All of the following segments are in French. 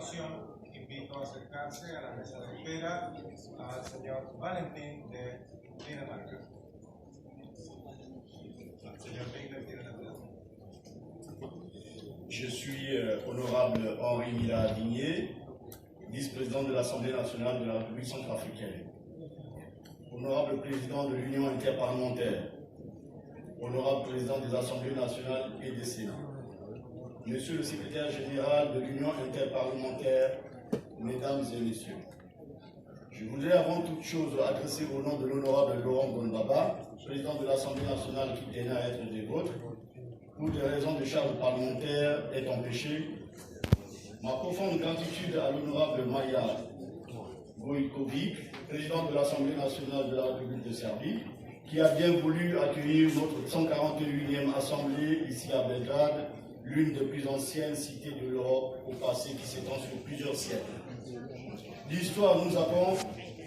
continuación, invito a acercarse a la mesa de espera al señor Valentín de Dinamarca. Señor Valentín tiene la palabra. Je suis honorable Henri Mila-Digné, vice-président de l'Assemblée nationale de la République centrafricaine. Honorable président de l'Union interparlementaire, honorable président des Assemblées nationales et des Sénats, Monsieur le secrétaire général de l'Union interparlementaire, mesdames et messieurs, je voudrais avant toute chose adresser au nom de l'honorable Laurent Gbagbo, président de l'Assemblée nationale qui tenait à être des vôtres, pour des raisons de charge parlementaire est empêché, ma profonde gratitude à l'honorable Maja Gojkovic, président de l'Assemblée nationale de la République de Serbie, qui a bien voulu accueillir notre 141e Assemblée ici à Belgrade, l'une des plus anciennes cités de l'Europe au passé qui s'étend sur plusieurs siècles. L'histoire nous apprend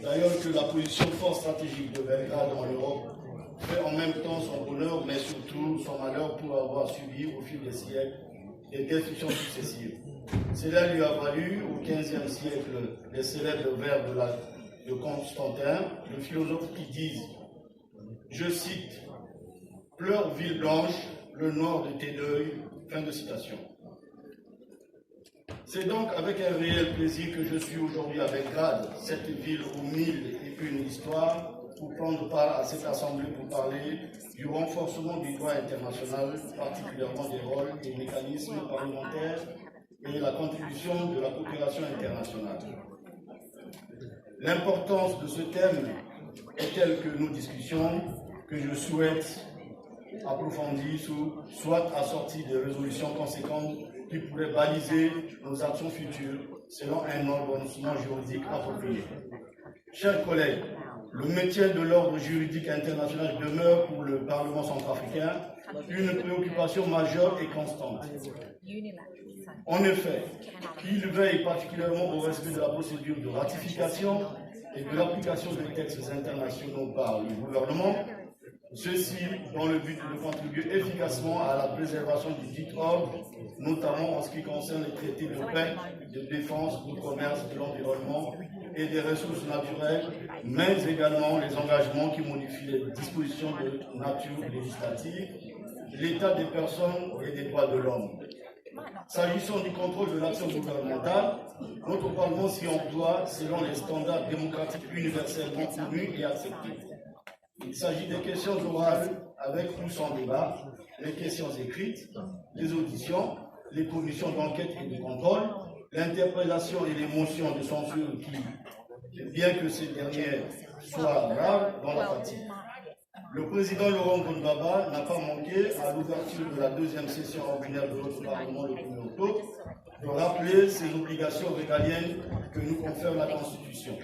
d'ailleurs que la position fort stratégique de Belgrade en Europe fait en même temps son bonheur, mais surtout son malheur pour avoir subi au fil des siècles des destructions successives. Cela lui a valu au XVe siècle les célèbres vers de Constantin, le philosophe qui dit, je cite, « Pleure ville blanche, le noir de tes deuils », fin de citation. C'est donc avec un réel plaisir que je suis aujourd'hui à Belgrade, cette ville aux mille et une histoires, pour prendre part à cette assemblée pour parler du renforcement du droit international, particulièrement des rôles et mécanismes parlementaires et la contribution de la coopération internationale. L'importance de ce thème est telle que nos discussions, que je souhaite approfondir, soit assorties de résolutions conséquentes qui pourraient baliser nos actions futures selon un ordonnancement juridique approprié. Chers collègues, le maintien de l'ordre juridique international demeure pour le Parlement centrafricain une préoccupation majeure et constante. En effet, il veille particulièrement au respect de la procédure de ratification et de l'application des textes internationaux par le gouvernement, ceci dans le but de contribuer efficacement à la préservation du dit ordre, notamment en ce qui concerne les traités de paix, de défense, de commerce, de l'environnement et des ressources naturelles, mais également les engagements qui modifient les dispositions de nature législative, l'état des personnes et des droits de l'homme. S'agissant du contrôle de l'action gouvernementale, notre Parlement s'y emploie selon les standards démocratiques universellement connus et acceptés. Il s'agit des questions orales avec ou sans débat, les questions écrites, les auditions, les commissions d'enquête et de contrôle, l'interpellation et les motions de censure qui, bien que ces dernières soient rares dans la pratique. Le président Laurent Gbagbo n'a pas manqué, à l'ouverture de la deuxième session ordinaire de notre Parlement le 1er octobre, de rappeler ces obligations régaliennes que nous confère la Constitution.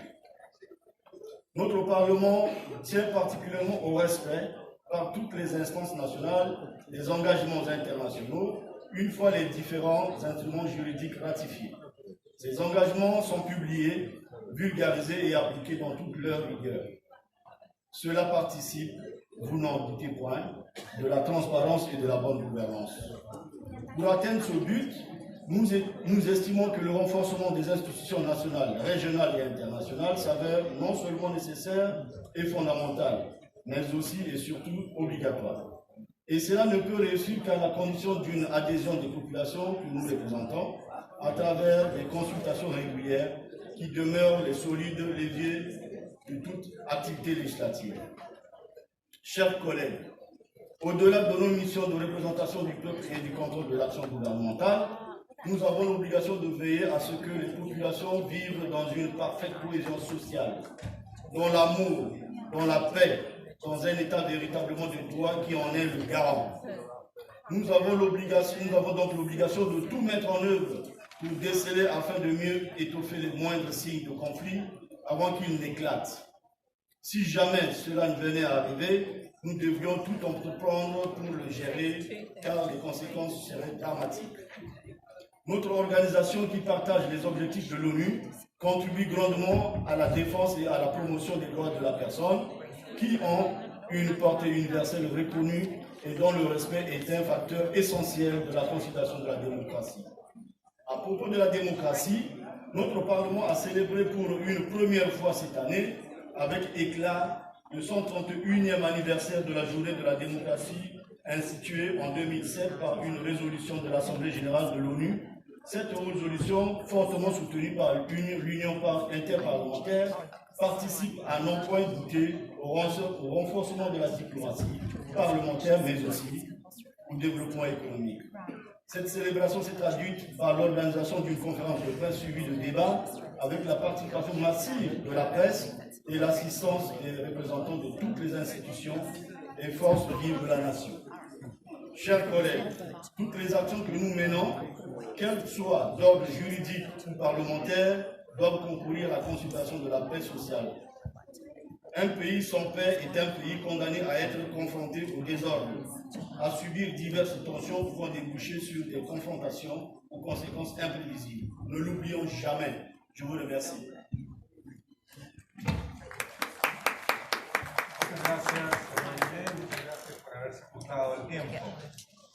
Notre Parlement tient particulièrement au respect, par toutes les instances nationales, des engagements internationaux, une fois les différents instruments juridiques ratifiés. Ces engagements sont publiés, vulgarisés et appliqués dans toute leur rigueur. Cela participe, vous n'en doutez point, de la transparence et de la bonne gouvernance. Pour atteindre ce but, nous estimons que le renforcement des institutions nationales, régionales et internationales s'avère non seulement nécessaire et fondamental, mais aussi et surtout obligatoire. Et cela ne peut réussir qu'à la condition d'une adhésion des populations que nous représentons à travers des consultations régulières qui demeurent les solides leviers de toute activité législative. Chers collègues, au-delà de nos missions de représentation du peuple et du contrôle de l'action gouvernementale, nous avons l'obligation de veiller à ce que les populations vivent dans une parfaite cohésion sociale, dans l'amour, dans la paix, dans un état véritablement de droit qui en est le garant. Nous avons donc l'obligation de tout mettre en œuvre pour déceler afin de mieux étoffer les moindres signes de conflit avant qu'ils n'éclatent. Si jamais cela ne venait à arriver, nous devrions tout entreprendre pour le gérer, car les conséquences seraient dramatiques. Notre organisation, qui partage les objectifs de l'ONU, contribue grandement à la défense et à la promotion des droits de la personne, qui ont une portée universelle reconnue et dont le respect est un facteur essentiel de la consolidation de la démocratie. À propos de la démocratie, Notre Parlement a célébré pour une première fois cette année, avec éclat, le 131e anniversaire de la journée de la démocratie instituée en 2007 par une résolution de l'Assemblée générale de l'ONU. Cette résolution, fortement soutenue par l'Union interparlementaire, participe à n'en point douter au renforcement de la diplomatie parlementaire, mais aussi au développement économique. Cette célébration s'est traduite par l'organisation d'une conférence de presse suivie de débats avec la participation massive de la presse et l'assistance des représentants de toutes les institutions et forces vives de la nation. Chers collègues, toutes les actions que nous menons, qu'elles soient d'ordre juridique ou parlementaire, doivent concourir à la consultation de la paix sociale. Un pays sans paix est un pays condamné à être confronté au désordre, à subir diverses tensions pouvant déboucher sur des confrontations aux conséquences imprévisibles. Ne l'oublions jamais. Je vous remercie. Muchas gracias, señor Miguel. Muchas gracias por haberse ajustado el tiempo.